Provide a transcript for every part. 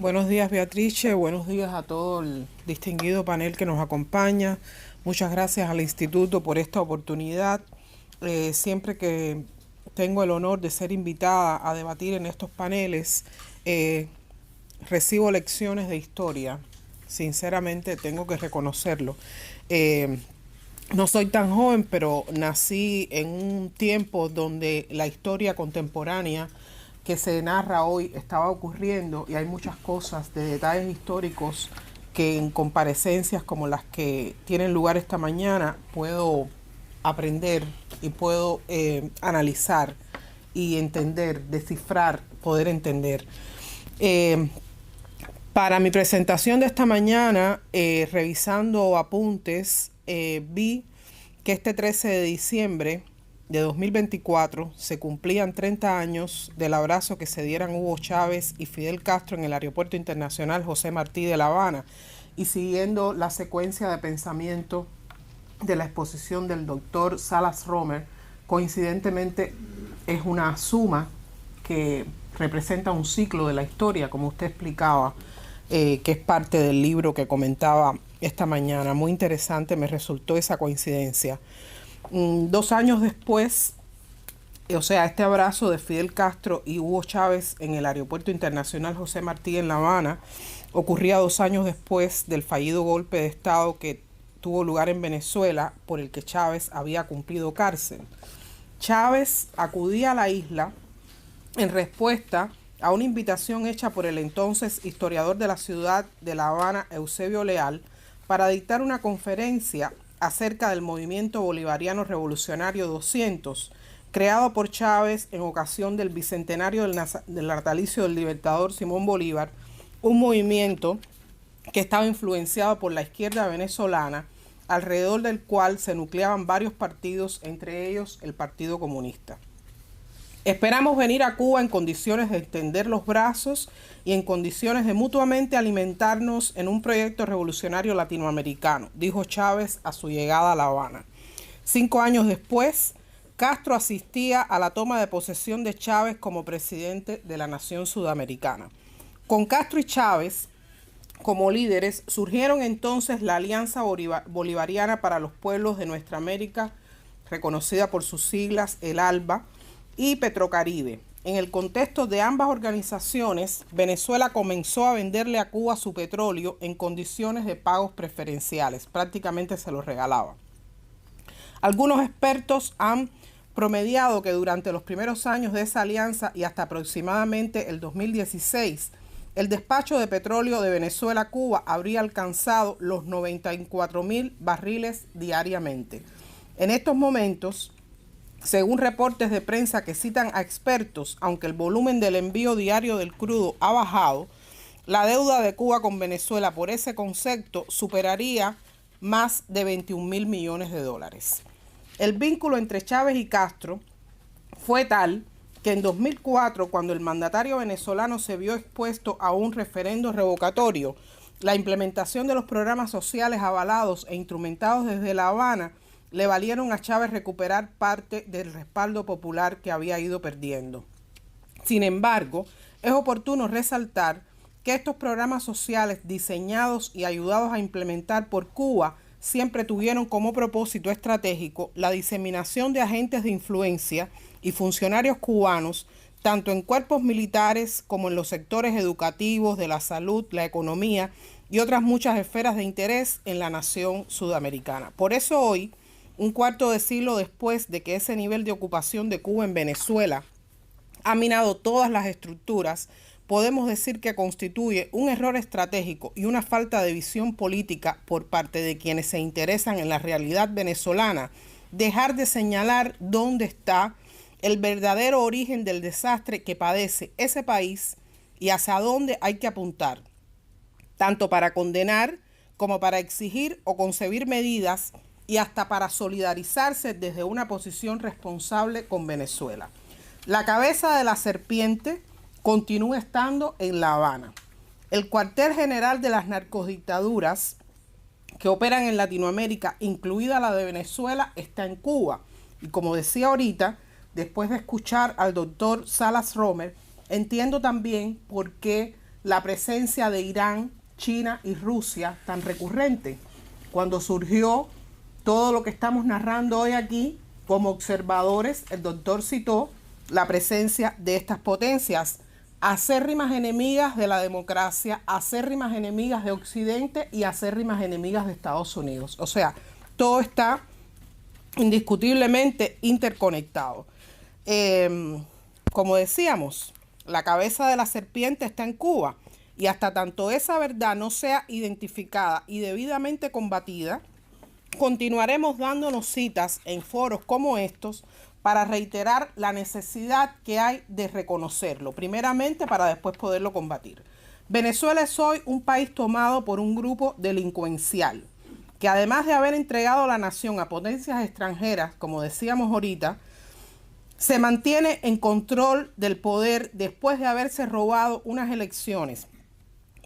Buenos días, Beatrice. Buenos días a todo el distinguido panel que nos acompaña. Muchas gracias al Instituto por esta oportunidad. Siempre que tengo el honor de ser invitada a debatir en estos paneles, eh, recibo lecciones de historia. Sinceramente, tengo que reconocerlo. Eh, no soy tan joven, pero nací en un tiempo donde la historia contemporánea que se narra hoy estaba ocurriendo y hay muchas cosas de detalles históricos que en comparecencias como las que tienen lugar esta mañana puedo aprender y puedo analizar y entender, descifrar, poder entender. Eh, para mi presentación de esta mañana, revisando apuntes, vi que este 13 de diciembre de 2024 se cumplían 30 años del abrazo que se dieran Hugo Chávez y Fidel Castro en el Aeropuerto Internacional José Martí de La Habana, y siguiendo la secuencia de pensamiento de la exposición del doctor Salas Romer, coincidentemente es una suma que representa un ciclo de la historia, como usted explicaba, que es parte del libro que comentaba esta mañana. Muy interesante me resultó esa coincidencia. 2 años después, o sea, este abrazo de Fidel Castro y Hugo Chávez en el Aeropuerto Internacional José Martí en La Habana ocurría 2 años después del fallido golpe de Estado que tuvo lugar en Venezuela, por el que Chávez había cumplido cárcel. Chávez acudía a la isla en respuesta a una invitación hecha por el entonces historiador de la ciudad de La Habana, Eusebio Leal, para dictar una conferencia acerca del movimiento bolivariano revolucionario 200, creado por Chávez en ocasión del bicentenario del natalicio del libertador Simón Bolívar, un movimiento que estaba influenciado por la izquierda venezolana, alrededor del cual se nucleaban varios partidos, entre ellos el Partido Comunista. Esperamos venir a Cuba en condiciones de extender los brazos y en condiciones de mutuamente alimentarnos en un proyecto revolucionario latinoamericano, dijo Chávez a su llegada a La Habana. 5 años después, Castro asistía a la toma de posesión de Chávez como presidente de la nación sudamericana. Con Castro y Chávez como líderes, surgieron entonces la Alianza Bolivariana para los Pueblos de Nuestra América, reconocida por sus siglas, el ALBA, y Petrocaribe. En el contexto de ambas organizaciones, Venezuela comenzó a venderle a Cuba su petróleo en condiciones de pagos preferenciales, prácticamente se los regalaba. Algunos expertos han promediado que durante los primeros años de esa alianza y hasta aproximadamente el 2016, el despacho de petróleo de Venezuela a Cuba habría alcanzado los 94.000 barriles diariamente. En estos momentos, según reportes de prensa que citan a expertos, aunque el volumen del envío diario del crudo ha bajado, la deuda de Cuba con Venezuela por ese concepto superaría más de 21.000 millones de dólares. El vínculo entre Chávez y Castro fue tal que en 2004, cuando el mandatario venezolano se vio expuesto a un referendo revocatorio, la implementación de los programas sociales avalados e instrumentados desde La Habana le valieron a Chávez recuperar parte del respaldo popular que había ido perdiendo. Sin embargo, es oportuno resaltar que estos programas sociales diseñados y ayudados a implementar por Cuba siempre tuvieron como propósito estratégico la diseminación de agentes de influencia y funcionarios cubanos, tanto en cuerpos militares como en los sectores educativos, de la salud, la economía y otras muchas esferas de interés en la nación sudamericana. Por eso hoy, un cuarto de siglo después de que ese nivel de ocupación de Cuba en Venezuela ha minado todas las estructuras, podemos decir que constituye un error estratégico y una falta de visión política por parte de quienes se interesan en la realidad venezolana, dejar de señalar dónde está el verdadero origen del desastre que padece ese país y hacia dónde hay que apuntar, tanto para condenar como para exigir o concebir medidas y hasta para solidarizarse desde una posición responsable con Venezuela. La cabeza de la serpiente continúa estando en La Habana. El cuartel general de las narcodictaduras que operan en Latinoamérica, incluida la de Venezuela, está en Cuba. Y como decía ahorita, después de escuchar al doctor Salas Romer, entiendo también por qué la presencia de Irán, China y Rusia tan recurrente? Cuando surgió todo lo que estamos narrando hoy aquí, como observadores, el doctor citó la presencia de estas potencias, acérrimas enemigas de la democracia, acérrimas enemigas de Occidente y acérrimas enemigas de Estados Unidos. O sea, todo está indiscutiblemente interconectado. Como decíamos, la cabeza de la serpiente está en Cuba, y hasta tanto esa verdad no sea identificada y debidamente combatida, continuaremos dándonos citas en foros como estos para reiterar la necesidad que hay de reconocerlo, primeramente para después poderlo combatir. Venezuela es hoy un país tomado por un grupo delincuencial que, además de haber entregado la nación a potencias extranjeras, como decíamos ahorita, se mantiene en control del poder después de haberse robado unas elecciones.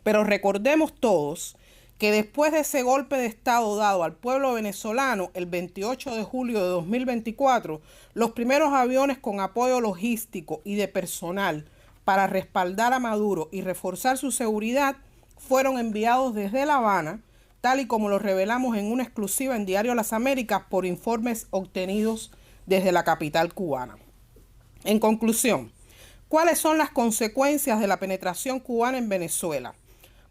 Pero recordemos todos que después de ese golpe de Estado dado al pueblo venezolano el 28 de julio de 2024, los primeros aviones con apoyo logístico y de personal para respaldar a Maduro y reforzar su seguridad fueron enviados desde La Habana, tal y como lo revelamos en una exclusiva en Diario Las Américas por informes obtenidos desde la capital cubana. En conclusión, ¿cuáles son las consecuencias de la penetración cubana en Venezuela?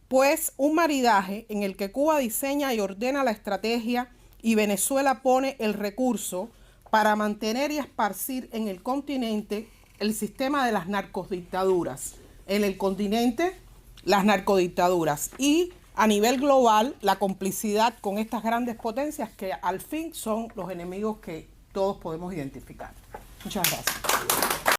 Pues un maridaje en el que Cuba diseña y ordena la estrategia y Venezuela pone el recurso para mantener y esparcir en el continente el sistema de las narcodictaduras. En el continente, las narcodictaduras, y a nivel global, la complicidad con estas grandes potencias que al fin son los enemigos que todos podemos identificar. Muchas gracias.